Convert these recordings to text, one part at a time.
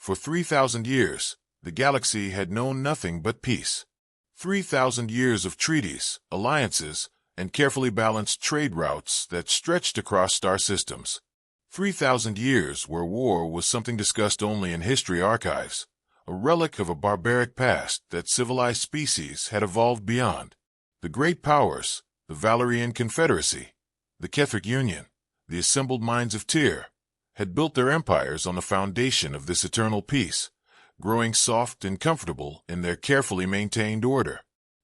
For 3,000 years, the galaxy had known nothing but peace. 3,000 years of treaties, alliances, and carefully balanced trade routes that stretched across star systems. 3,000 years where war was something discussed only in history archives, a relic of a barbaric past that civilized species had evolved beyond. The great powers, the Valerian Confederacy, the Ketheric Union, the assembled minds of Tyr, had built their empires on the foundation of this eternal peace, growing soft and comfortable in their carefully maintained order.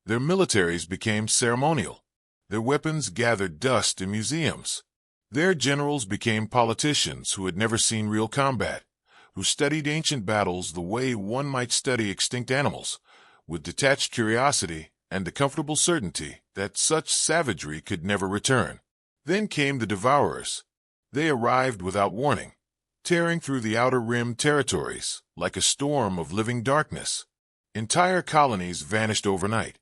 Their militaries became ceremonial. Their weapons gathered dust in museums. Their generals became politicians who had never seen real combat, who studied ancient battles the way one might study extinct animals, with detached curiosity and the comfortable certainty that such savagery could never return. Then came the Devourers. They arrived without warning, tearing through the outer rim territories like a storm of living darkness. Entire colonies vanished overnight.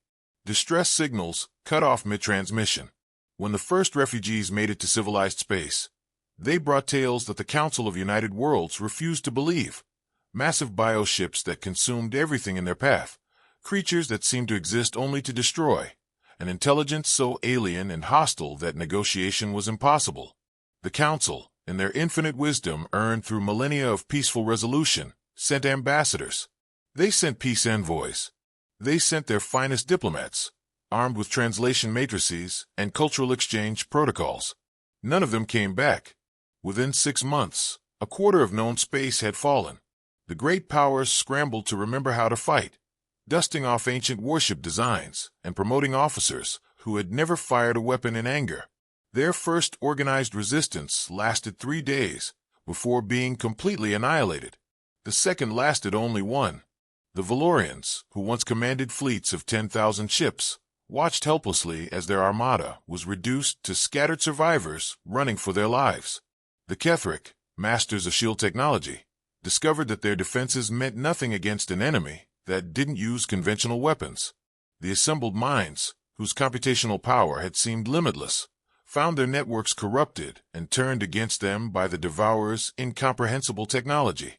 Distress signals cut off mid-transmission. When the first refugees made it to civilized space, they brought tales that the Council of United Worlds refused to believe. Massive bioships that consumed everything in their path, creatures that seemed to exist only to destroy, an intelligence so alien and hostile that negotiation was impossible. The Council, in their infinite wisdom earned through millennia of peaceful resolution, sent ambassadors. They sent peace envoys. They sent their finest diplomats, armed with translation matrices and cultural exchange protocols. None of them came back. Within 6 months, a quarter of known space had fallen. The great powers scrambled to remember how to fight, dusting off ancient warship designs and promoting officers who had never fired a weapon in anger. Their first organized resistance lasted 3 days before being completely annihilated. The second lasted only 1. The Valorians, who once commanded fleets of 10,000 ships, watched helplessly as their armada was reduced to scattered survivors running for their lives. The Ketheric, masters of shield technology, discovered that their defenses meant nothing against an enemy that didn't use conventional weapons. The assembled minds, whose computational power had seemed limitless, found their networks corrupted and turned against them by the Devourers' incomprehensible technology.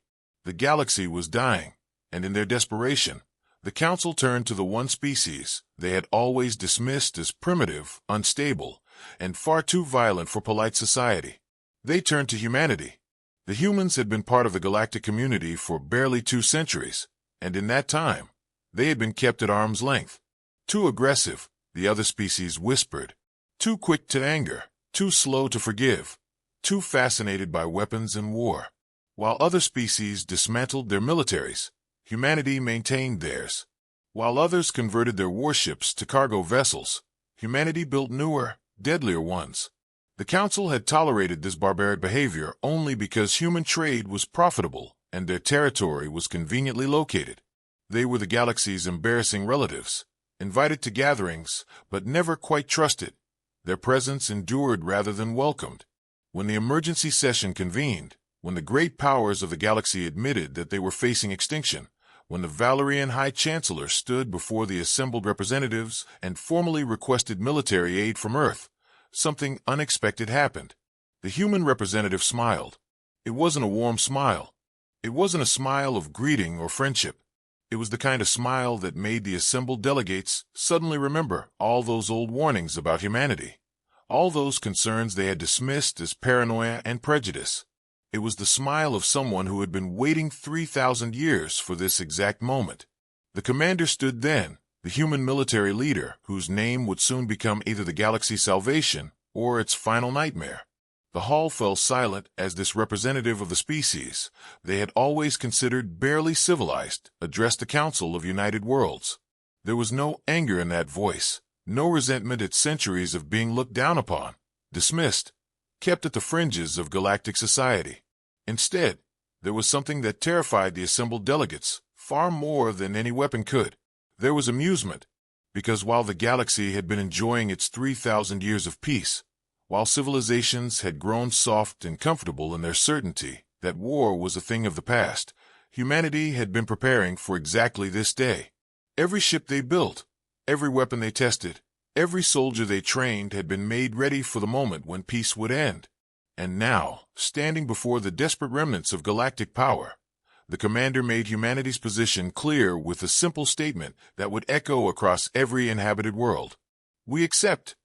The galaxy was dying, and in their desperation, the Council turned to the one species they had always dismissed as primitive, unstable, and far too violent for polite society. They turned to humanity. The humans had been part of the galactic community for barely 2 centuries, and in that time, they had been kept at arm's length. Too aggressive, the other species whispered. Too quick to anger, too slow to forgive, too fascinated by weapons and war. While other species dismantled their militaries, humanity maintained theirs. While others converted their warships to cargo vessels, humanity built newer, deadlier ones. The Council had tolerated this barbaric behavior only because human trade was profitable and their territory was conveniently located. They were the galaxy's embarrassing relatives, invited to gatherings, but never quite trusted. Their presence endured rather than welcomed. When the emergency session convened, when the great powers of the galaxy admitted that they were facing extinction, when the Valerian High Chancellor stood before the assembled representatives and formally requested military aid from Earth, something unexpected happened. The human representative smiled. It wasn't a warm smile. It wasn't a smile of greeting or friendship. It was the kind of smile that made the assembled delegates suddenly remember all those old warnings about humanity, all those concerns they had dismissed as paranoia and prejudice. It was the smile of someone who had been waiting 3,000 years for this exact moment. The commander stood then, the human military leader whose name would soon become either the galaxy's salvation or its final nightmare. The hall fell silent as this representative of the species they had always considered barely civilized addressed the Council of United Worlds. There was no anger in that voice, no resentment at centuries of being looked down upon, dismissed, kept at the fringes of galactic society. Instead, there was something that terrified the assembled delegates far more than any weapon could. There was amusement, because while the galaxy had been enjoying its 3,000 years of peace, while civilizations had grown soft and comfortable in their certainty that war was a thing of the past, humanity had been preparing for exactly this day. Every ship they built, every weapon they tested, every soldier they trained had been made ready for the moment when peace would end. And now, standing before the desperate remnants of galactic power, The commander made humanity's position clear with a simple statement that would echo across every inhabited world. "We accept,"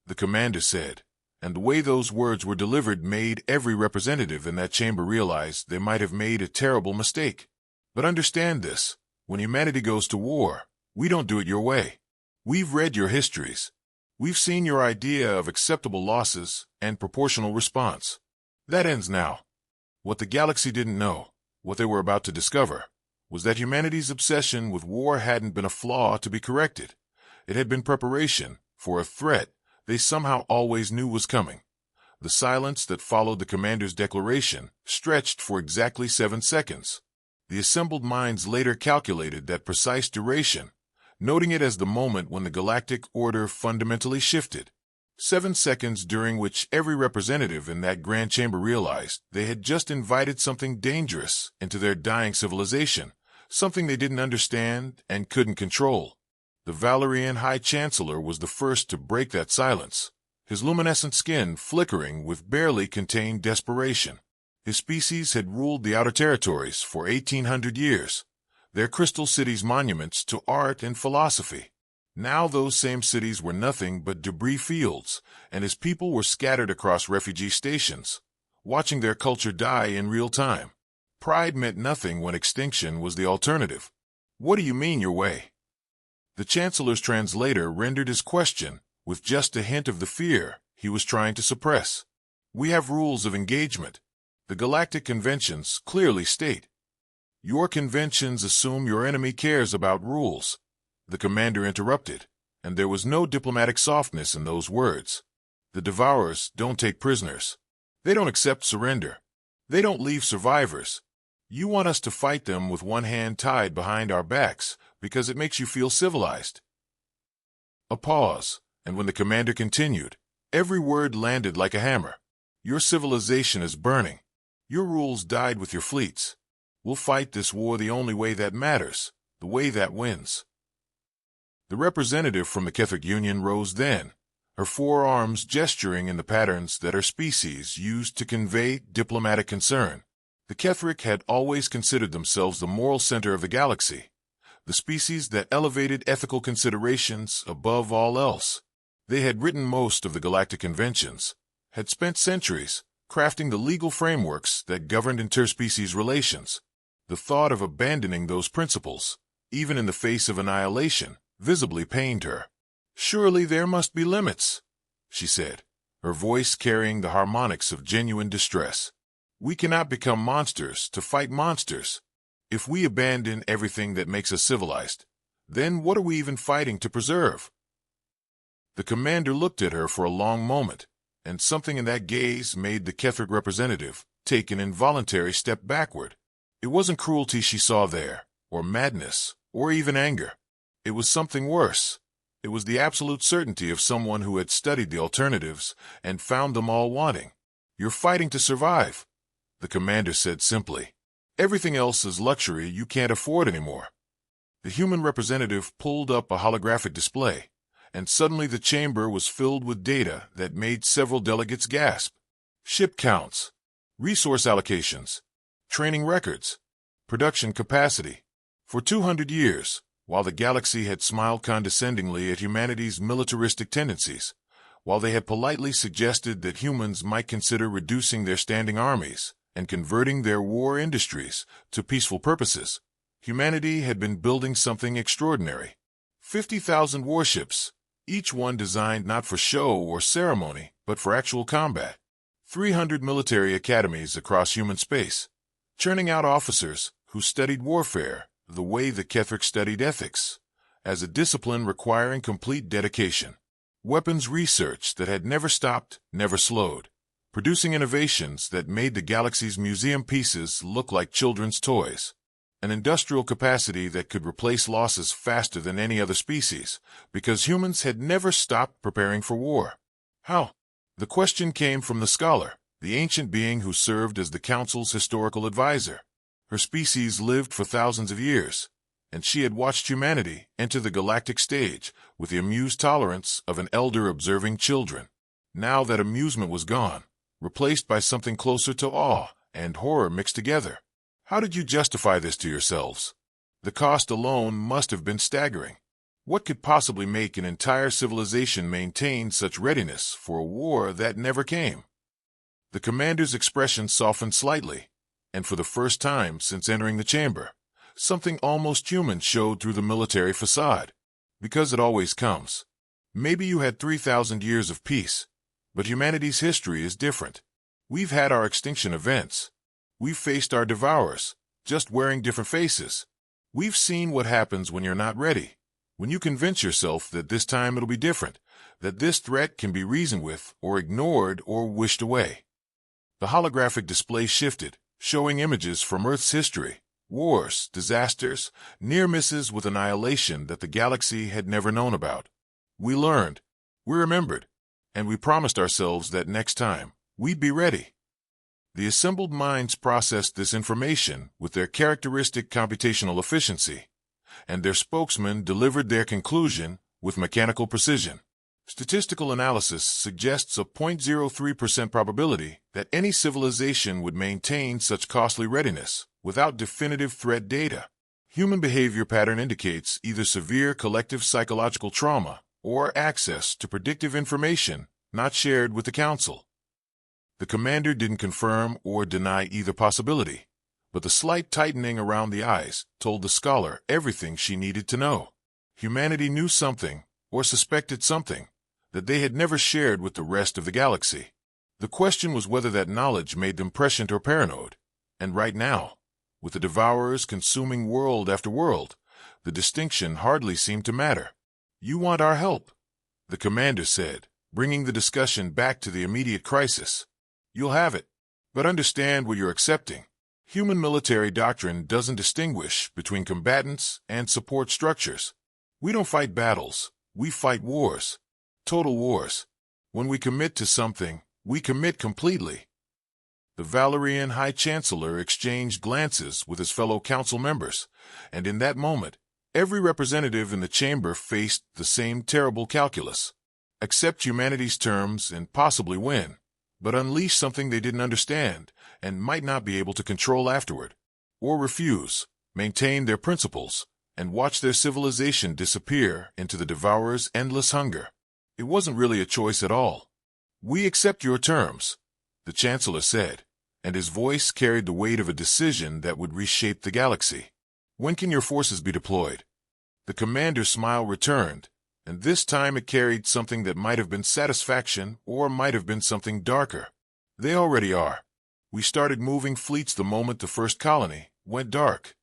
the commander said, and the way those words were delivered made every representative in that chamber realize they might have made a terrible mistake. But understand this, when humanity goes to war, we don't do it your way. We've read your histories. We've seen your idea of acceptable losses and proportional response. That ends now. What the galaxy didn't know, what they were about to discover, was that humanity's obsession with war hadn't been a flaw to be corrected. It had been preparation for a threat they somehow always knew was coming. The silence that followed the commander's declaration stretched for exactly 7 seconds. The assembled minds later calculated that precise duration, noting it as the moment when the galactic order fundamentally shifted. 7 seconds during which every representative in that grand chamber realized they had just invited something dangerous into their dying civilization, something they didn't understand and couldn't control. The Valerian High Chancellor was the first to break that silence, his luminescent skin flickering with barely contained desperation. His species had ruled the outer territories for 1,800 years, their crystal cities monuments to art and philosophy. Now those same cities were nothing but debris fields, and his people were scattered across refugee stations, watching their culture die in real time. Pride meant nothing when extinction was the alternative. "What do you mean your way?" The Chancellor's translator rendered his question with just a hint of the fear he was trying to suppress. "We have rules of engagement. The Galactic Conventions clearly state." "Your conventions assume your enemy cares about rules," the commander interrupted, and there was no diplomatic softness in those words. "The Devourers don't take prisoners. They don't accept surrender. They don't leave survivors. You want us to fight them with one hand tied behind our backs because it makes you feel civilized." A pause, and when the commander continued, every word landed like a hammer. "Your civilization is burning. Your rules died with your fleets. We'll fight this war the only way that matters, the way that wins." The representative from the Ketheric Union rose then, her forearms gesturing in the patterns that her species used to convey diplomatic concern. The Ketheric had always considered themselves the moral center of the galaxy, the species that elevated ethical considerations above all else. They had written most of the galactic conventions, had spent centuries crafting the legal frameworks that governed interspecies relations. The thought of abandoning those principles, even in the face of annihilation, visibly pained her. "Surely there must be limits," she said, her voice carrying the harmonics of genuine distress. "We cannot become monsters to fight monsters. If we abandon everything that makes us civilized, then what are we even fighting to preserve?" The commander looked at her for a long moment, and something in that gaze made the Ketheric representative take an involuntary step backward. It wasn't cruelty she saw there, or madness, or even anger. It was something worse. It was the absolute certainty of someone who had studied the alternatives and found them all wanting. "You're fighting to survive," the commander said simply. "Everything else is luxury you can't afford anymore." The human representative pulled up a holographic display, and suddenly the chamber was filled with data that made several delegates gasp. Ship counts, resource allocations, training records, production capacity. For 200 years, while the galaxy had smiled condescendingly at humanity's militaristic tendencies, while they had politely suggested that humans might consider reducing their standing armies and converting their war industries to peaceful purposes, humanity had been building something extraordinary. 50,000 warships, each one designed not for show or ceremony, but for actual combat. 300 military academies across human space, churning out officers who studied warfare the way the Ketheric studied ethics, as a discipline requiring complete dedication. Weapons research that had never stopped, never slowed, producing innovations that made the galaxy's museum pieces look like children's toys. An industrial capacity that could replace losses faster than any other species, because humans had never stopped preparing for war. How? The question came from the scholar, the ancient being who served as the Council's historical advisor. Her species lived for thousands of years, and she had watched humanity enter the galactic stage with the amused tolerance of an elder observing children. Now that amusement was gone, replaced by something closer to awe and horror mixed together. How did you justify this to yourselves? The cost alone must have been staggering. What could possibly make an entire civilization maintain such readiness for a war that never came? The commander's expression softened slightly, and for the first time since entering the chamber, something almost human showed through the military facade. Because it always comes. Maybe you had 3,000 years of peace, but humanity's history is different. We've had our extinction events. We've faced our devourers, just wearing different faces. We've seen what happens when you're not ready, when you convince yourself that this time it'll be different, that this threat can be reasoned with or ignored or wished away. The holographic display shifted, showing images from Earth's history, wars, disasters, near misses with annihilation that the galaxy had never known about. We learned, we remembered, and we promised ourselves that next time, we'd be ready. The assembled minds processed this information with their characteristic computational efficiency, and their spokesman delivered their conclusion with mechanical precision. Statistical analysis suggests a 0.03% probability that any civilization would maintain such costly readiness without definitive threat data. Human behavior pattern indicates either severe collective psychological trauma or access to predictive information not shared with the Council. The commander didn't confirm or deny either possibility, but the slight tightening around the eyes told the scholar everything she needed to know. Humanity knew something, or suspected something, that they had never shared with the rest of the galaxy. The question was whether that knowledge made them prescient or paranoid, and right now, with the devourers consuming world after world, the distinction hardly seemed to matter. "You want our help," the commander said, bringing the discussion back to the immediate crisis. "You'll have it, but understand what you're accepting. Human military doctrine doesn't distinguish between combatants and support structures. We don't fight battles, we fight wars. Total wars. When we commit to something, we commit completely." The Valerian High Chancellor exchanged glances with his fellow council members, and in that moment, every representative in the chamber faced the same terrible calculus. Accept humanity's terms and possibly win, but unleash something they didn't understand and might not be able to control afterward. Or refuse, maintain their principles, and watch their civilization disappear into the devourer's endless hunger. It wasn't really a choice at all. "We accept your terms," the Chancellor said, and his voice carried the weight of a decision that would reshape the galaxy. "When can your forces be deployed?" The commander's smile returned, and this time it carried something that might have been satisfaction or might have been something darker. "They already are. We started moving fleets the moment the first colony went dark."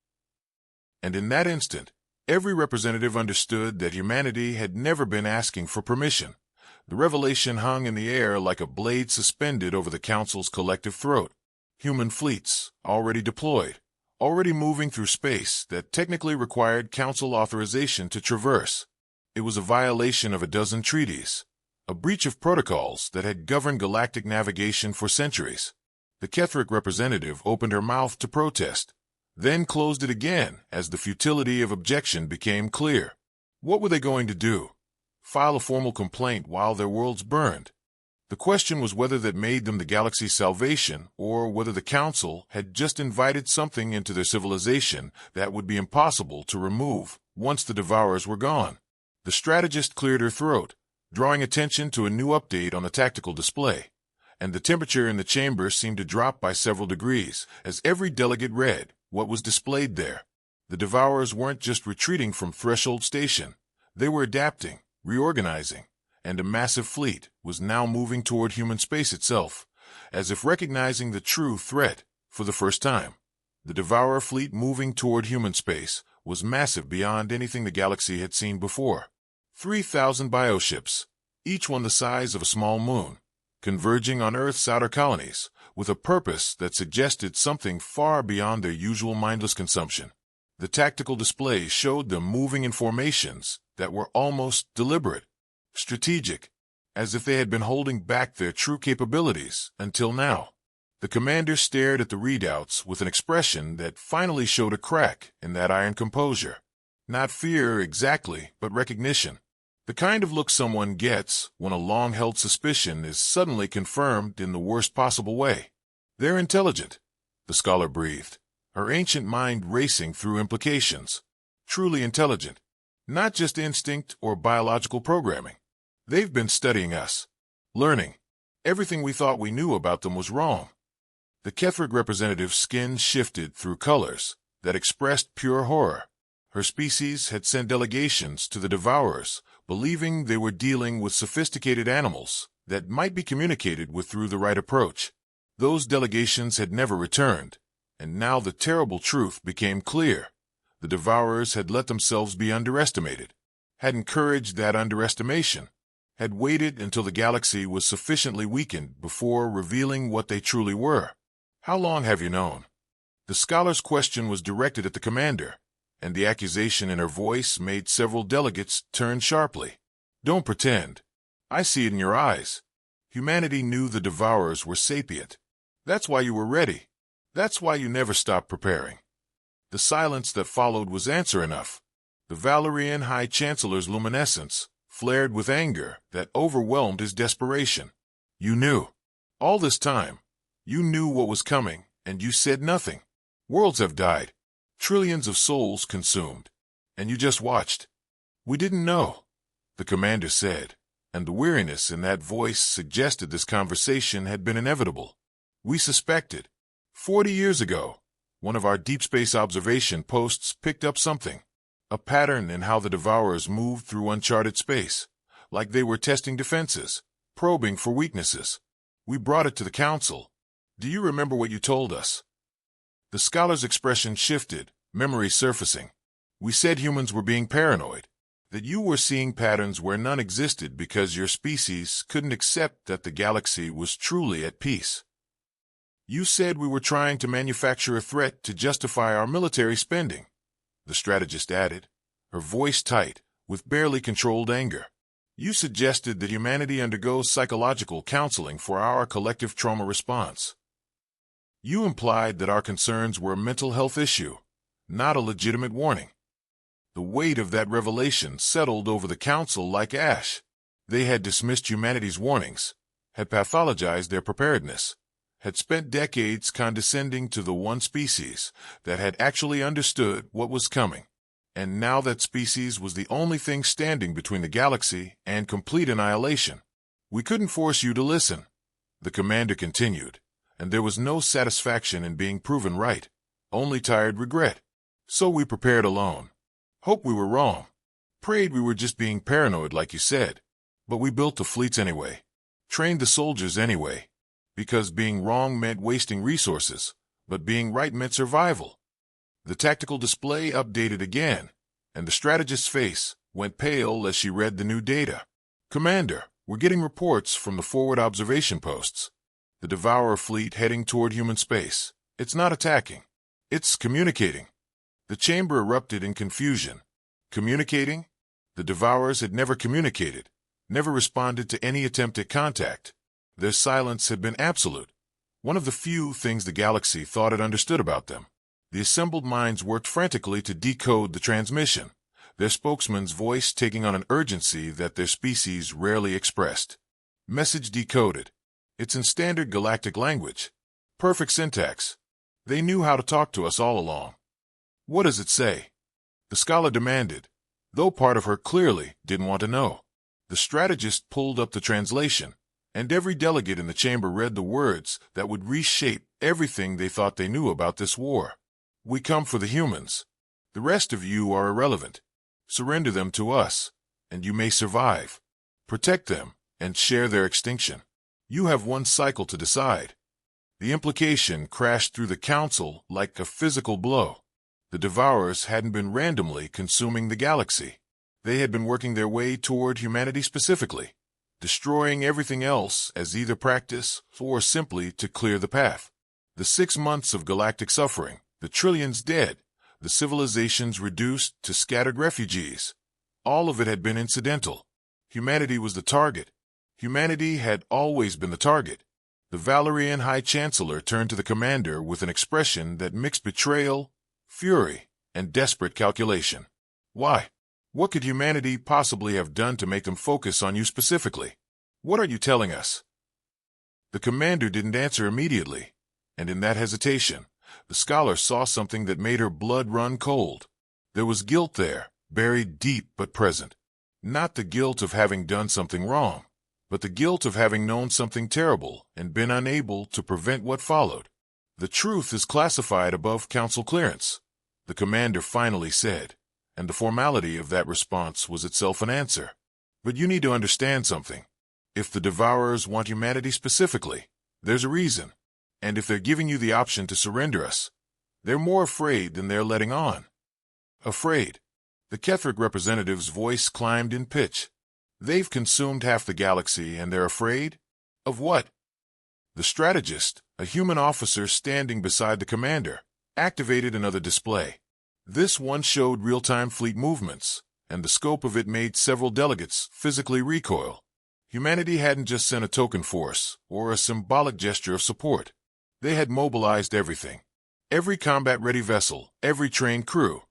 And in that instant, every representative understood that humanity had never been asking for permission. The revelation hung in the air like a blade suspended over the Council's collective throat. Human fleets, already deployed, already moving through space that technically required Council authorization to traverse. It was a violation of a dozen treaties, a breach of protocols that had governed galactic navigation for centuries. The Ketheric representative opened her mouth to protest, then closed it again as the futility of objection became clear. What were they going to do? File a formal complaint while their worlds burned? The question was whether that made them the galaxy's salvation or whether the Council had just invited something into their civilization that would be impossible to remove once the devourers were gone. The strategist cleared her throat, drawing attention to a new update on the tactical display, and the temperature in the chamber seemed to drop by several degrees as every delegate read what was displayed there. The devourers weren't just retreating from Threshold Station. They were adapting, reorganizing, and a massive fleet was now moving toward human space itself, as if recognizing the true threat for the first time. The Devourer fleet moving toward human space was massive beyond anything the galaxy had seen before. 3,000 bioships, each one the size of a small moon, converging on Earth's outer colonies, with a purpose that suggested something far beyond their usual mindless consumption. The tactical display showed them moving in formations that were almost deliberate, strategic, as if they had been holding back their true capabilities until now. The commander stared at the readouts with an expression that finally showed a crack in that iron composure. Not fear exactly, but recognition. The kind of look someone gets when a long-held suspicion is suddenly confirmed in the worst possible way. "They're intelligent," the scholar breathed, her ancient mind racing through implications. Truly intelligent. Not just instinct or biological programming. They've been studying us. Learning. Everything we thought we knew about them was wrong. The Ketheric representative's skin shifted through colors that expressed pure horror. Her species had sent delegations to the Devourers, believing they were dealing with sophisticated animals that might be communicated with through the right approach. Those delegations had never returned, and now the terrible truth became clear. The Devourers had let themselves be underestimated, had encouraged that underestimation, had waited until the galaxy was sufficiently weakened before revealing what they truly were. How long have you known? The scholar's question was directed at the commander, and the accusation in her voice made several delegates turn sharply. Don't pretend. I see it in your eyes. Humanity knew the Devourers were sapient. That's why you were ready. That's why you never stopped preparing. The silence that followed was answer enough. The Valerian High Chancellor's luminescence flared with anger that overwhelmed his desperation. You knew. All this time, you knew what was coming, and you said nothing. Worlds have died. Trillions of souls consumed. And you just watched. We didn't know, the commander said, and the weariness in that voice suggested this conversation had been inevitable. We suspected. 40 years ago, one of our deep space observation posts picked up something. A pattern in how the Devourers moved through uncharted space, like they were testing defenses, probing for weaknesses. We brought it to the council. Do you remember what you told us? The scholar's expression shifted, memory surfacing. We said humans were being paranoid, that you were seeing patterns where none existed because your species couldn't accept that the galaxy was truly at peace. You said we were trying to manufacture a threat to justify our military spending, the strategist added, her voice tight, with barely controlled anger. You suggested that humanity undergo psychological counseling for our collective trauma response. You implied that our concerns were a mental health issue, not a legitimate warning. The weight of that revelation settled over the council like ash. They had dismissed humanity's warnings, had pathologized their preparedness, had spent decades condescending to the one species that had actually understood what was coming. And now that species was the only thing standing between the galaxy and complete annihilation. We couldn't force you to listen, the commander continued, and there was no satisfaction in being proven right, only tired regret. So we prepared alone. Hoped we were wrong. Prayed we were just being paranoid like you said. But we built the fleets anyway. Trained the soldiers anyway. Because being wrong meant wasting resources, but being right meant survival. The tactical display updated again, and the strategist's face went pale as she read the new data. Commander, we're getting reports from the forward observation posts. The Devourer fleet heading toward human space. It's not attacking. It's communicating. The chamber erupted in confusion. Communicating? The Devourers had never communicated, never responded to any attempt at contact. Their silence had been absolute, one of the few things the galaxy thought it understood about them. The assembled minds worked frantically to decode the transmission, their spokesman's voice taking on an urgency that their species rarely expressed. Message decoded. It's in standard galactic language. Perfect syntax. They knew how to talk to us all along. What does it say? The scholar demanded, though part of her clearly didn't want to know. The strategist pulled up the translation, and every delegate in the chamber read the words that would reshape everything they thought they knew about this war. We come for the humans. The rest of you are irrelevant. Surrender them to us, and you may survive. Protect them, and share their extinction. You have one cycle to decide. The implication crashed through the council like a physical blow. The Devourers hadn't been randomly consuming the galaxy. They had been working their way toward humanity specifically, destroying everything else as either practice or simply to clear the path. The 6 months of galactic suffering, the trillions dead, the civilizations reduced to scattered refugees. All of it had been incidental. Humanity was the target. Humanity had always been the target. The Valerian High Chancellor turned to the commander with an expression that mixed betrayal, fury, and desperate calculation. Why? What could humanity possibly have done to make them focus on you specifically? What are you telling us? The commander didn't answer immediately, and in that hesitation, the scholar saw something that made her blood run cold. There was guilt there, buried deep but present. Not the guilt of having done something wrong, but the guilt of having known something terrible and been unable to prevent what followed. The truth is classified above council clearance, the commander finally said, and the formality of that response was itself an answer. But you need to understand something. If the Devourers want humanity specifically, there's a reason. And if they're giving you the option to surrender us, they're more afraid than they're letting on. Afraid. The Ketheric representative's voice climbed in pitch. They've consumed half the galaxy and they're afraid? Of what? The strategist, a human officer standing beside the commander, activated another display. This one showed real-time fleet movements, and the scope of it made several delegates physically recoil. Humanity hadn't just sent a token force or a symbolic gesture of support. They had mobilized everything. Every combat-ready vessel, every trained crew,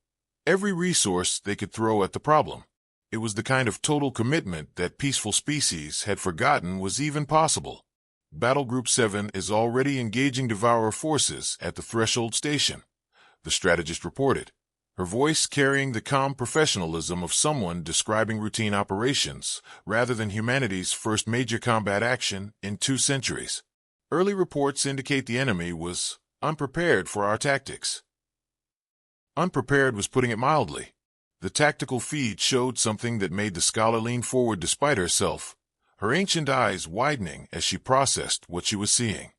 every resource they could throw at the problem. It was the kind of total commitment that peaceful species had forgotten was even possible. Battle Group 7 is already engaging Devourer forces at the Threshold Station, the strategist reported, her voice carrying the calm professionalism of someone describing routine operations rather than humanity's first major combat action in 2 centuries. Early reports indicate the enemy was unprepared for our tactics. Unprepared was putting it mildly. The tactical feed showed something that made the scholar lean forward despite herself, her ancient eyes widening as she processed what she was seeing.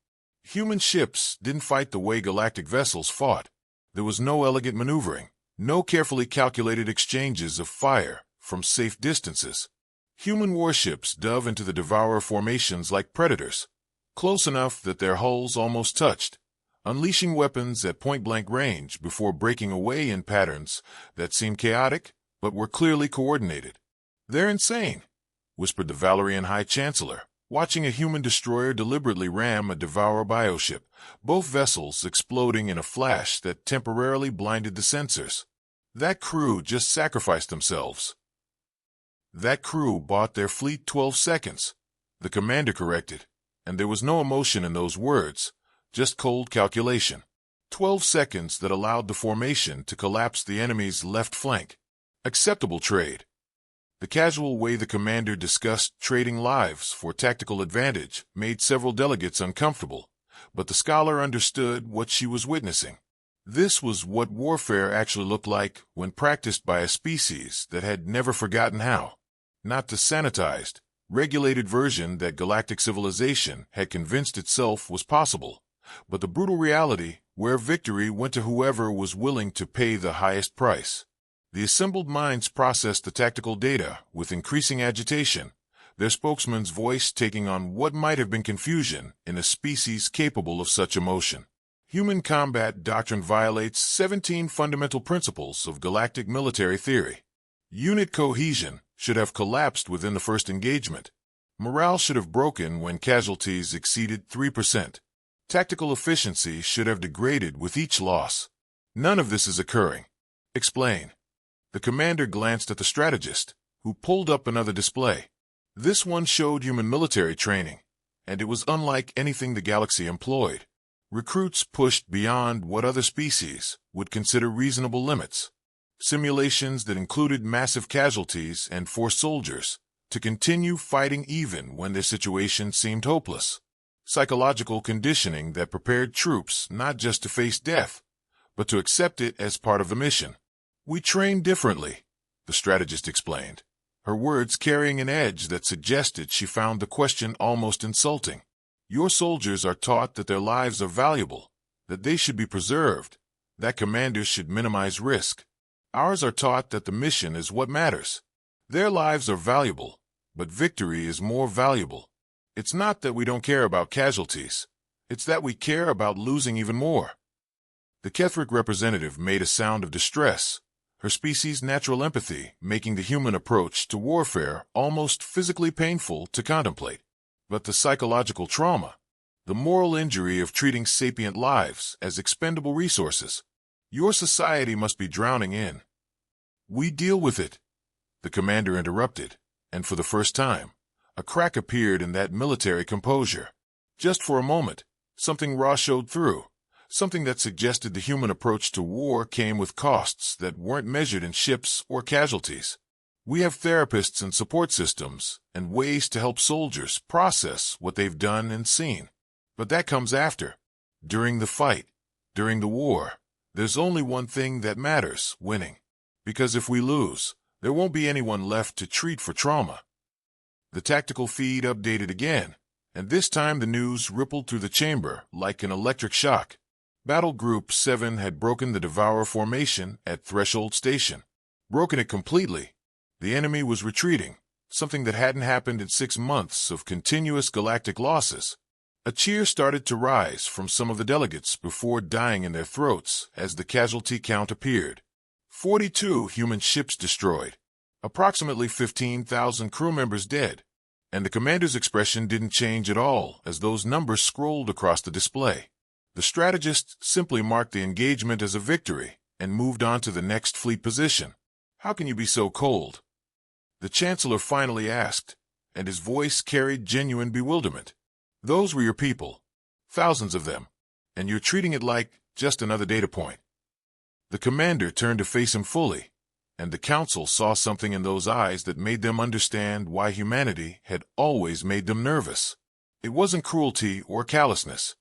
Human ships didn't fight the way galactic vessels fought. There was no elegant maneuvering, no carefully calculated exchanges of fire from safe distances. Human warships dove into the Devourer formations like predators, close enough that their hulls almost touched, unleashing weapons at point-blank range before breaking away in patterns that seemed chaotic but were clearly coordinated. "They're insane," whispered the Valerian High Chancellor, watching a human destroyer deliberately ram a Devourer bioship, both vessels exploding in a flash that temporarily blinded the sensors. That crew just sacrificed themselves. That crew bought their fleet 12 seconds, the commander corrected, and there was no emotion in those words, just cold calculation. 12 seconds that allowed the formation to collapse the enemy's left flank. Acceptable trade. The casual way the commander discussed trading lives for tactical advantage made several delegates uncomfortable, but the scholar understood what she was witnessing. This was what warfare actually looked like when practiced by a species that had never forgotten how. Not the sanitized, regulated version that galactic civilization had convinced itself was possible, but the brutal reality where victory went to whoever was willing to pay the highest price. The assembled minds processed the tactical data with increasing agitation, their spokesman's voice taking on what might have been confusion in a species capable of such emotion. Human combat doctrine violates 17 fundamental principles of galactic military theory. Unit cohesion should have collapsed within the first engagement. Morale should have broken when casualties exceeded 3%. Tactical efficiency should have degraded with each loss. None of this is occurring. Explain. The commander glanced at the strategist, who pulled up another display. This one showed human military training, and it was unlike anything the galaxy employed. Recruits pushed beyond what other species would consider reasonable limits. Simulations that included massive casualties and forced soldiers to continue fighting even when their situation seemed hopeless. Psychological conditioning that prepared troops not just to face death, but to accept it as part of the mission. "We train differently," the strategist explained, her words carrying an edge that suggested she found the question almost insulting. "Your soldiers are taught that their lives are valuable, that they should be preserved, that commanders should minimize risk. Ours are taught that the mission is what matters. Their lives are valuable, but victory is more valuable. It's not that we don't care about casualties. It's that we care about losing even more." The Ketheric representative made a sound of distress, her species' natural empathy making the human approach to warfare almost physically painful to contemplate. But the psychological trauma, the moral injury of treating sapient lives as expendable resources, your society must be drowning in. "We deal with it," the commander interrupted, and for the first time, a crack appeared in that military composure. Just for a moment, something raw showed through, something that suggested the human approach to war came with costs that weren't measured in ships or casualties. We have therapists and support systems and ways to help soldiers process what they've done and seen. But that comes after. During the fight, during the war, there's only one thing that matters: winning. Because if we lose, there won't be anyone left to treat for trauma. The tactical feed updated again, and this time the news rippled through the chamber like an electric shock. Battle Group 7 had broken the Devourer formation at Threshold Station. Broken it completely. The enemy was retreating, something that hadn't happened in 6 months of continuous galactic losses. A cheer started to rise from some of the delegates before dying in their throats as the casualty count appeared. 42 human ships destroyed, approximately 15,000 crew members dead, and the commander's expression didn't change at all as those numbers scrolled across the display. The strategist simply marked the engagement as a victory and moved on to the next fleet position. "How can you be so cold?" the Chancellor finally asked, and his voice carried genuine bewilderment. "Those were your people, thousands of them, and you're treating it like just another data point." The commander turned to face him fully, and the council saw something in those eyes that made them understand why humanity had always made them nervous. It wasn't cruelty or callousness.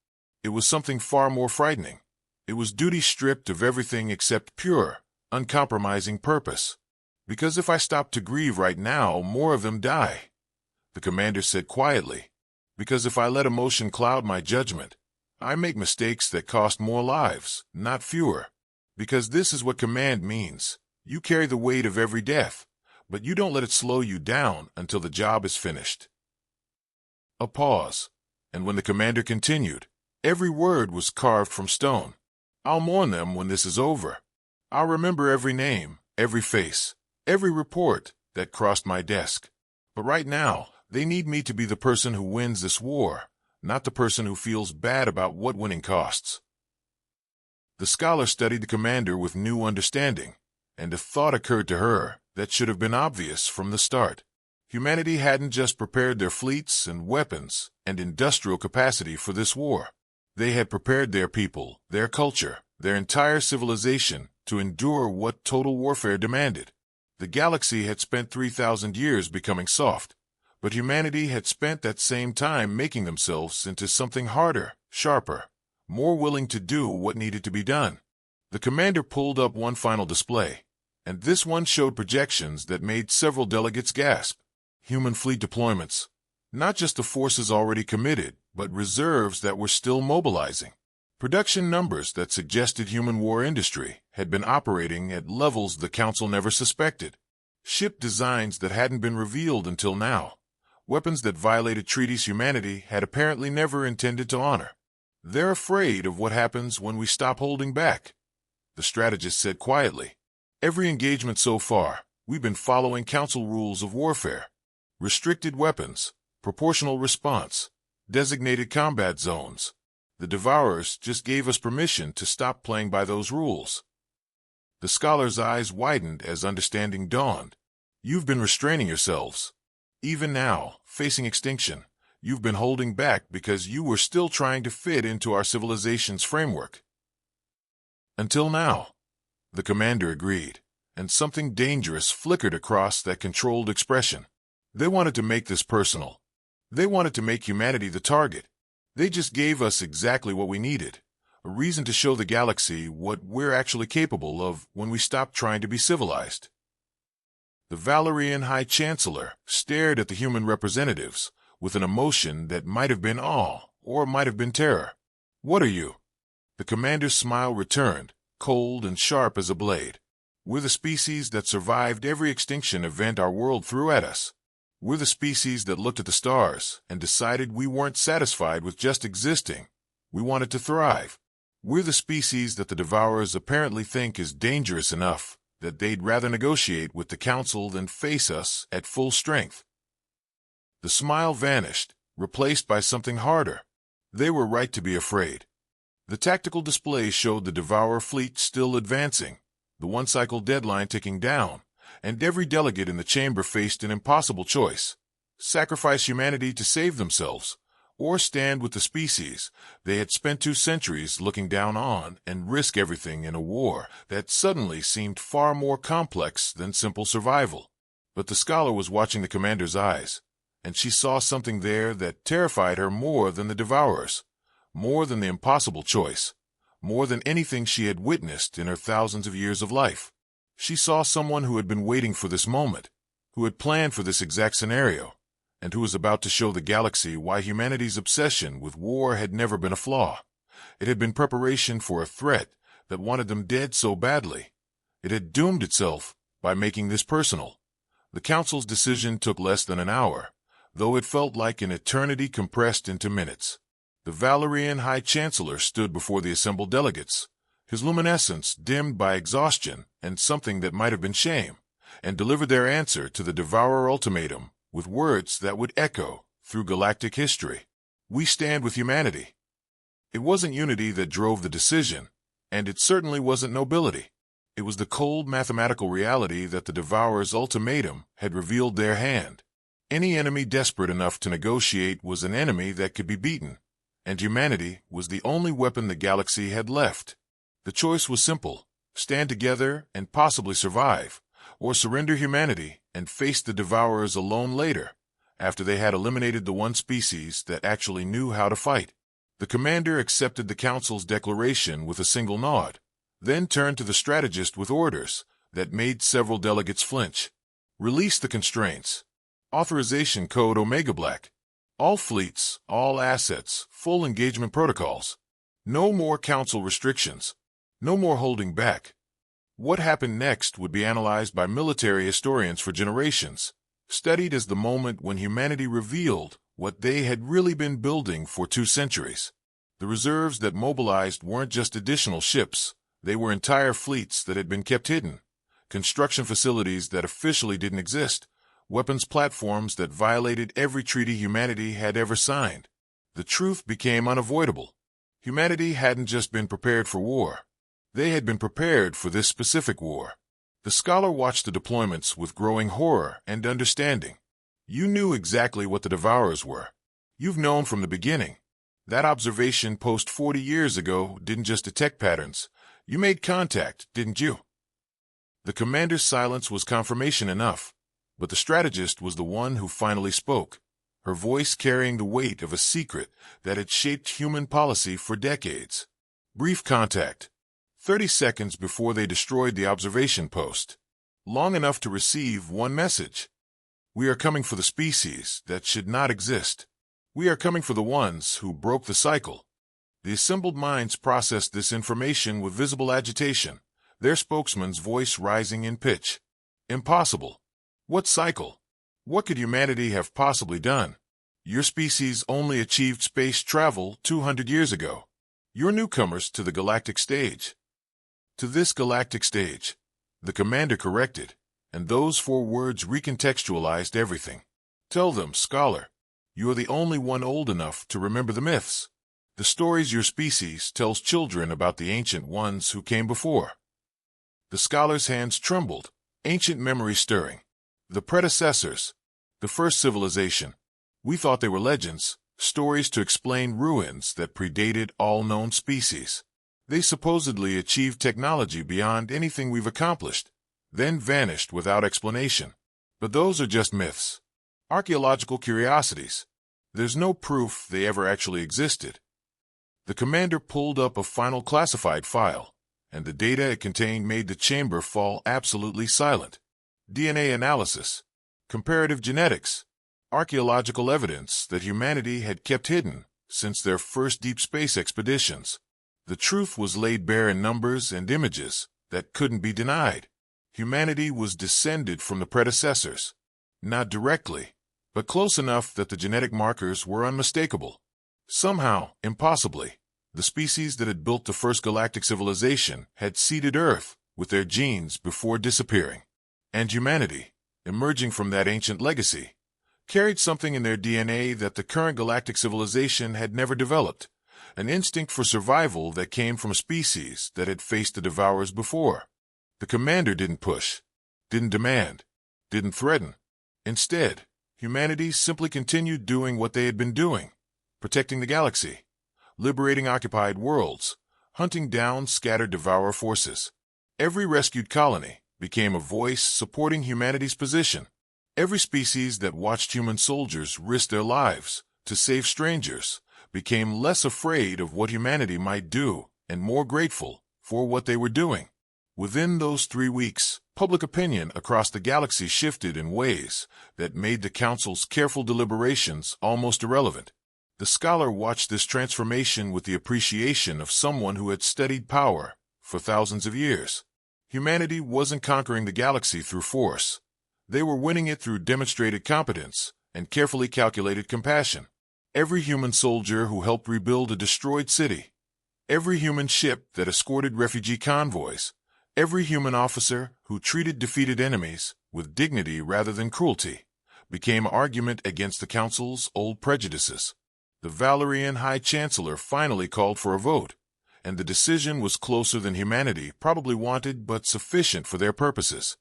It was something far more frightening. It was duty stripped of everything except pure, uncompromising purpose. "Because if I stop to grieve right now, more of them die," the commander said quietly. "Because if I let emotion cloud my judgment, I make mistakes that cost more lives, not fewer. Because this is what command means. You carry the weight of every death, but you don't let it slow you down until the job is finished." A pause, and when the commander continued, every word was carved from stone. "I'll mourn them when this is over. I'll remember every name, every face, every report that crossed my desk. But right now, they need me to be the person who wins this war, not the person who feels bad about what winning costs." The scholar studied the commander with new understanding, and a thought occurred to her that should have been obvious from the start. Humanity hadn't just prepared their fleets and weapons and industrial capacity for this war. They had prepared their people, their culture, their entire civilization to endure what total warfare demanded. The galaxy had spent 3,000 years becoming soft, but humanity had spent that same time making themselves into something harder, sharper, more willing to do what needed to be done. The commander pulled up one final display, and this one showed projections that made several delegates gasp. Human fleet deployments. Not just the forces already committed, but reserves that were still mobilizing. Production numbers that suggested human war industry had been operating at levels the Council never suspected. Ship designs that hadn't been revealed until now. Weapons that violated treaties humanity had apparently never intended to honor. "They're afraid of what happens when we stop holding back," the strategist said quietly. "Every engagement so far, we've been following Council rules of warfare. Restricted weapons, proportional response, designated combat zones. The Devourers just gave us permission to stop playing by those rules." The scholar's eyes widened as understanding dawned. "You've been restraining yourselves. Even now, facing extinction, you've been holding back because you were still trying to fit into our civilization's framework." "Until now," the commander agreed, and something dangerous flickered across that controlled expression. They wanted to make this personal. They wanted to make humanity the target. They just gave us exactly what we needed, a reason to show the galaxy what we're actually capable of when we stop trying to be civilized. The Valerian High Chancellor stared at the human representatives with an emotion that might have been awe or might have been terror. "What are you?" The commander's smile returned, cold and sharp as a blade. "We're the species that survived every extinction event our world threw at us. We're the species that looked at the stars and decided we weren't satisfied with just existing. We wanted to thrive. We're the species that the Devourers apparently think is dangerous enough that they'd rather negotiate with the Council than face us at full strength." The smile vanished, replaced by something harder. They were right to be afraid. The tactical display showed the Devourer fleet still advancing, the one-cycle deadline ticking down, and every delegate in the chamber faced an impossible choice: sacrifice humanity to save themselves, or stand with the species they had spent 2 centuries looking down on and risk everything in a war that suddenly seemed far more complex than simple survival. But the scholar was watching the commander's eyes, and she saw something there that terrified her more than the devourers, more than the impossible choice, more than anything she had witnessed in her thousands of years of life. She saw someone who had been waiting for this moment, who had planned for this exact scenario, and who was about to show the galaxy why humanity's obsession with war had never been a flaw. It had been preparation for a threat that wanted them dead so badly. It had doomed itself by making this personal. The Council's decision took less than an hour, though it felt like an eternity compressed into minutes. The Valerian High Chancellor stood before the assembled delegates, his luminescence dimmed by exhaustion and something that might have been shame, and delivered their answer to the Devourer ultimatum with words that would echo through galactic history. We stand with humanity. It wasn't unity that drove the decision, and it certainly wasn't nobility. It was the cold mathematical reality that the Devourer's ultimatum had revealed their hand. Any enemy desperate enough to negotiate was an enemy that could be beaten, and humanity was the only weapon the galaxy had left. The choice was simple: stand together and possibly survive, or surrender humanity and face the Devourers alone later, after they had eliminated the one species that actually knew how to fight. The commander accepted the Council's declaration with a single nod, then turned to the strategist with orders that made several delegates flinch. Release the constraints. Authorization code Omega Black. All fleets, all assets, full engagement protocols. No more Council restrictions. No more holding back. What happened next would be analyzed by military historians for generations, studied as the moment when humanity revealed what they had really been building for 2 centuries. The reserves that mobilized weren't just additional ships. They were entire fleets that had been kept hidden, construction facilities that officially didn't exist, weapons platforms that violated every treaty humanity had ever signed. The truth became unavoidable. Humanity hadn't just been prepared for war. They had been prepared for this specific war. The scholar watched the deployments with growing horror and understanding. You knew exactly what the Devourers were. You've known from the beginning. That observation post 40 years ago didn't just detect patterns. You made contact, didn't you? The commander's silence was confirmation enough, but the strategist was the one who finally spoke, her voice carrying the weight of a secret that had shaped human policy for decades. Brief contact. 30 seconds before they destroyed the observation post. Long enough to receive one message. We are coming for the species that should not exist. We are coming for the ones who broke the cycle. The assembled minds processed this information with visible agitation, their spokesman's voice rising in pitch. Impossible. What cycle? What could humanity have possibly done? Your species only achieved space travel 200 years ago. You're newcomers to the galactic stage. To this galactic stage, the commander corrected, and those 4 words recontextualized everything. Tell them, scholar, you are the only one old enough to remember the myths. The stories your species tells children about the ancient ones who came before. The scholar's hands trembled, ancient memory stirring. The predecessors, the first civilization. We thought they were legends, stories to explain ruins that predated all known species. They supposedly achieved technology beyond anything we've accomplished, then vanished without explanation. But those are just myths. Archaeological curiosities. There's no proof they ever actually existed. The commander pulled up a final classified file, and the data it contained made the chamber fall absolutely silent. DNA analysis, comparative genetics, archaeological evidence that humanity had kept hidden since their first deep space expeditions. The truth was laid bare in numbers and images that couldn't be denied. Humanity was descended from the predecessors. Not directly, but close enough that the genetic markers were unmistakable. Somehow, impossibly, the species that had built the first galactic civilization had seeded Earth with their genes before disappearing. And humanity, emerging from that ancient legacy, carried something in their DNA that the current galactic civilization had never developed, an instinct for survival that came from a species that had faced the Devourers before. The commander didn't push, didn't demand, didn't threaten. Instead, humanity simply continued doing what they had been doing, protecting the galaxy, liberating occupied worlds, hunting down scattered devourer forces. Every rescued colony became a voice supporting humanity's position. Every species that watched human soldiers risk their lives to save strangers became less afraid of what humanity might do and more grateful for what they were doing. Within those 3 weeks, public opinion across the galaxy shifted in ways that made the Council's careful deliberations almost irrelevant. The scholar watched this transformation with the appreciation of someone who had studied power for thousands of years. Humanity wasn't conquering the galaxy through force. They were winning it through demonstrated competence and carefully calculated compassion. Every human soldier who helped rebuild a destroyed city, every human ship that escorted refugee convoys, every human officer who treated defeated enemies with dignity rather than cruelty, became an argument against the Council's old prejudices. The Valerian High Chancellor finally called for a vote, and the decision was closer than humanity probably wanted but sufficient for their purposes.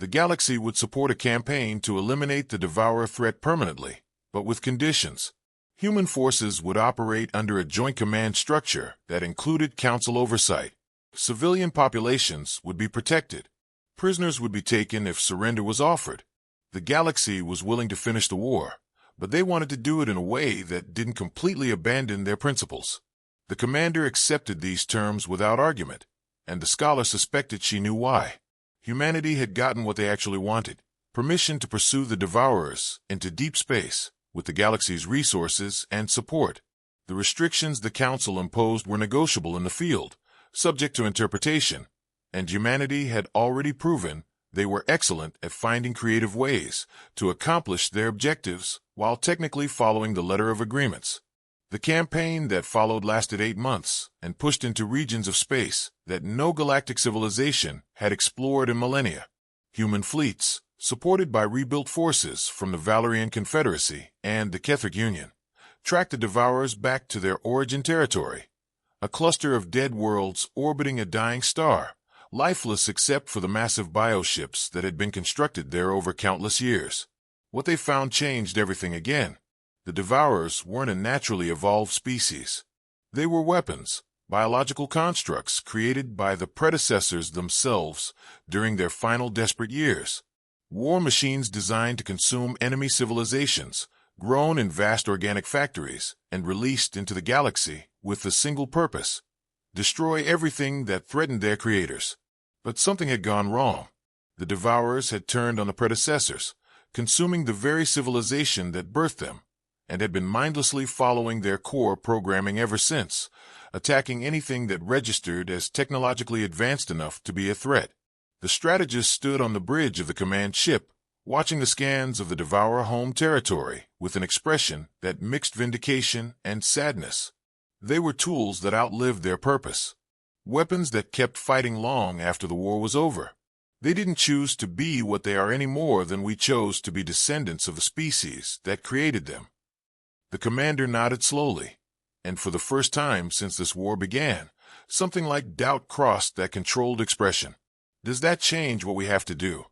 The galaxy would support a campaign to eliminate the Devourer threat permanently, but with conditions. Human forces would operate under a joint command structure that included Council oversight. Civilian populations would be protected. Prisoners would be taken if surrender was offered. The galaxy was willing to finish the war, but they wanted to do it in a way that didn't completely abandon their principles. The commander accepted these terms without argument, and the scholar suspected she knew why. Humanity had gotten what they actually wanted: permission to pursue the Devourers into deep space with the galaxy's resources and support. The restrictions the Council imposed were negotiable in the field, subject to interpretation, and humanity had already proven they were excellent at finding creative ways to accomplish their objectives while technically following the letter of agreements. The campaign that followed lasted 8 months and pushed into regions of space that no galactic civilization had explored in millennia. Human fleets, supported by rebuilt forces from the Valerian Confederacy and the Ketheric Union, tracked the Devourers back to their origin territory, a cluster of dead worlds orbiting a dying star, lifeless except for the massive bioships that had been constructed there over countless years. What they found changed everything again. The Devourers weren't a naturally evolved species. They were weapons, biological constructs created by the predecessors themselves during their final desperate years. War machines designed to consume enemy civilizations, grown in vast organic factories, and released into the galaxy with a single purpose: destroy everything that threatened their creators. But something had gone wrong. The Devourers had turned on the predecessors, consuming the very civilization that birthed them, and had been mindlessly following their core programming ever since, attacking anything that registered as technologically advanced enough to be a threat. The strategist stood on the bridge of the command ship, watching the scans of the Devourer home territory with an expression that mixed vindication and sadness. They were tools that outlived their purpose, weapons that kept fighting long after the war was over. They didn't choose to be what they are any more than we chose to be descendants of the species that created them. The commander nodded slowly, and for the first time since this war began, something like doubt crossed that controlled expression. Does that change what we have to do?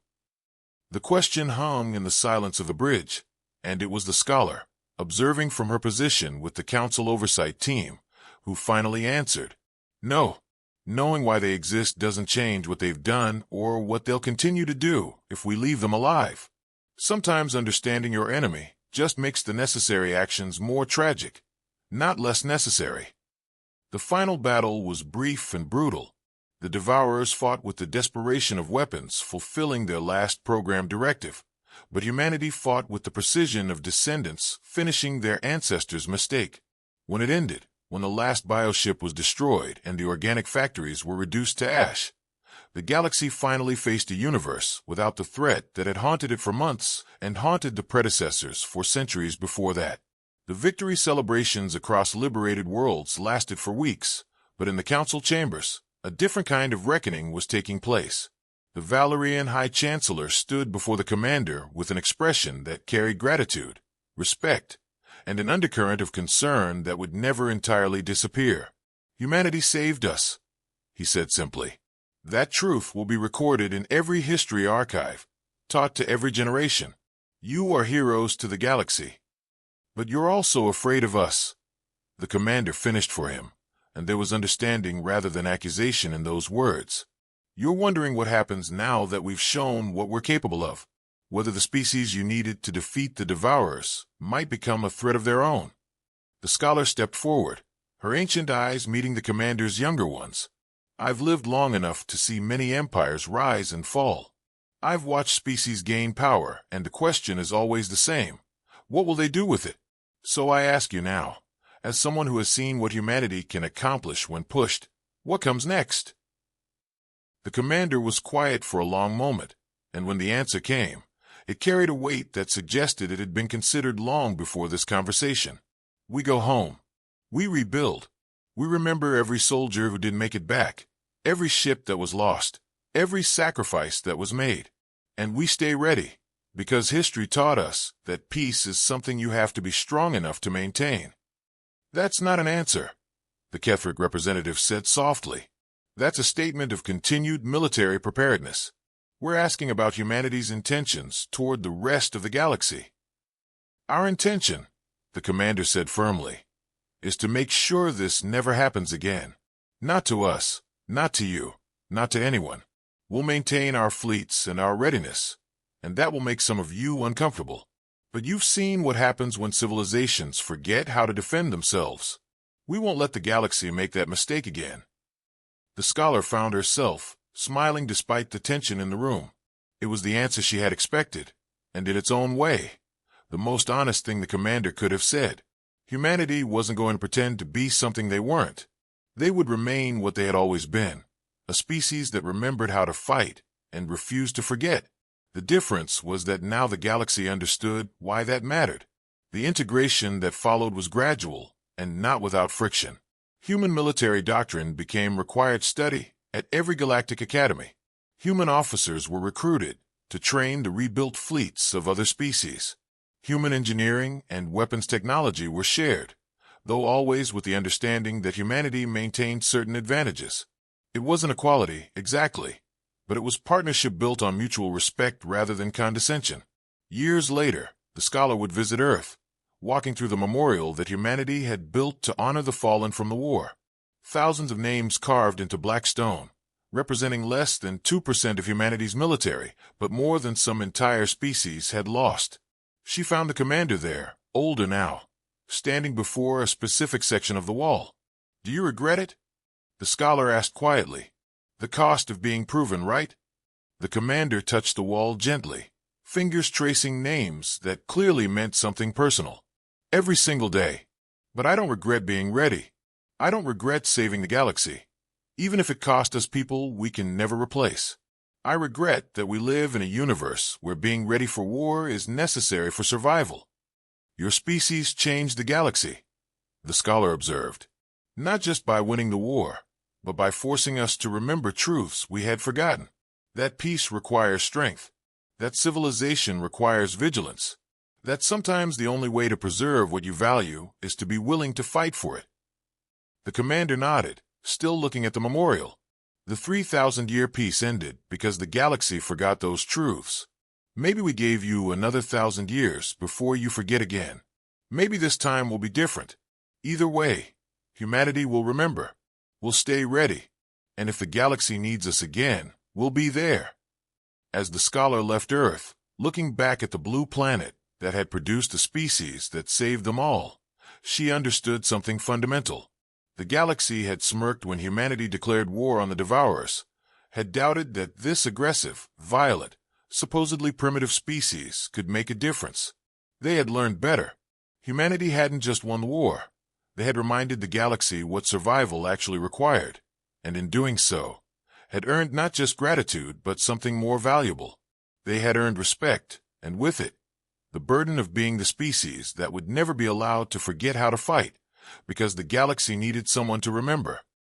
The question hung in the silence of the bridge, and it was the scholar, observing from her position with the Council oversight team, who finally answered, "No. Knowing why they exist doesn't change what they've done or what they'll continue to do if we leave them alive. Sometimes understanding your enemy just makes the necessary actions more tragic, not less necessary." The final battle was brief and brutal. The Devourers fought with the desperation of weapons fulfilling their last program directive, but humanity fought with the precision of descendants finishing their ancestors' mistake. When it ended, when the last bioship was destroyed and the organic factories were reduced to ash, the galaxy finally faced a universe without the threat that had haunted it for months and haunted the predecessors for centuries before that. The victory celebrations across liberated worlds lasted for weeks, but in the council chambers, a different kind of reckoning was taking place. The Valerian High Chancellor stood before the commander with an expression that carried gratitude, respect, and an undercurrent of concern that would never entirely disappear. "Humanity saved us," he said simply. "That truth will be recorded in every history archive, taught to every generation. You are heroes to the galaxy. But you're also afraid of us. The commander finished for him, and there was understanding rather than accusation in those words. You're wondering what happens now that we've shown what we're capable of, whether the species you needed to defeat the Devourers might become a threat of their own. The scholar stepped forward, her ancient eyes meeting the commander's younger ones. I've lived long enough to see many empires rise and fall. I've watched species gain power, and the question is always the same. What will they do with it? So I ask you now, as someone who has seen what humanity can accomplish when pushed, what comes next? The commander was quiet for a long moment, and when the answer came, it carried a weight that suggested it had been considered long before this conversation. We go home. We rebuild. We remember every soldier who didn't make it back, every ship that was lost, every sacrifice that was made. And we stay ready, because history taught us that peace is something you have to be strong enough to maintain. That's not an answer, the Ketheric representative said softly. That's a statement of continued military preparedness. We're asking about humanity's intentions toward the rest of the galaxy. Our intention, the commander said firmly, is to make sure this never happens again. Not to us, not to you, not to anyone. We'll maintain our fleets and our readiness, and that will make some of you uncomfortable. But you've seen what happens when civilizations forget how to defend themselves. We won't let the galaxy make that mistake again. The scholar found herself smiling despite the tension in the room. It was the answer she had expected, and in its own way, the most honest thing the commander could have said. Humanity wasn't going to pretend to be something they weren't. They would remain what they had always been, a species that remembered how to fight and refused to forget. The difference was that now the galaxy understood why that mattered. The integration that followed was gradual and not without friction. Human military doctrine became required study at every galactic academy. Human officers were recruited to train the rebuilt fleets of other species. Human engineering and weapons technology were shared, though always with the understanding that humanity maintained certain advantages. It wasn't equality, exactly, but it was partnership built on mutual respect rather than condescension. Years later, the scholar would visit Earth, walking through the memorial that humanity had built to honor the fallen from the war. Thousands of names carved into black stone, representing less than 2% of humanity's military, but more than some entire species had lost. She found the commander there, older now, standing before a specific section of the wall. Do you regret it? The scholar asked quietly. The cost of being proven, right? The commander touched the wall gently, fingers tracing names that clearly meant something personal. Every single day. But I don't regret being ready. I don't regret saving the galaxy, even if it cost us people we can never replace. I regret that we live in a universe where being ready for war is necessary for survival. Your species changed the galaxy, the scholar observed, not just by winning the war, but by forcing us to remember truths we had forgotten. That peace requires strength, that civilization requires vigilance, that sometimes the only way to preserve what you value is to be willing to fight for it. The commander nodded, still looking at the memorial. The 3,000-year peace ended because the galaxy forgot those truths. Maybe we gave you another 1,000 years before you forget again. Maybe this time will be different. Either way, humanity will remember. We'll stay ready. And if the galaxy needs us again, we'll be there. As the scholar left Earth, looking back at the blue planet that had produced a species that saved them all, she understood something fundamental. The galaxy had smirked when humanity declared war on the Devourers, had doubted that this aggressive, violent, supposedly primitive species could make a difference. They had learned better. Humanity hadn't just won the war. They had reminded the galaxy what survival actually required, and in doing so, had earned not just gratitude but something more valuable. They had earned respect, and with it, the burden of being the species that would never be allowed to forget how to fight, because the galaxy needed someone to remember.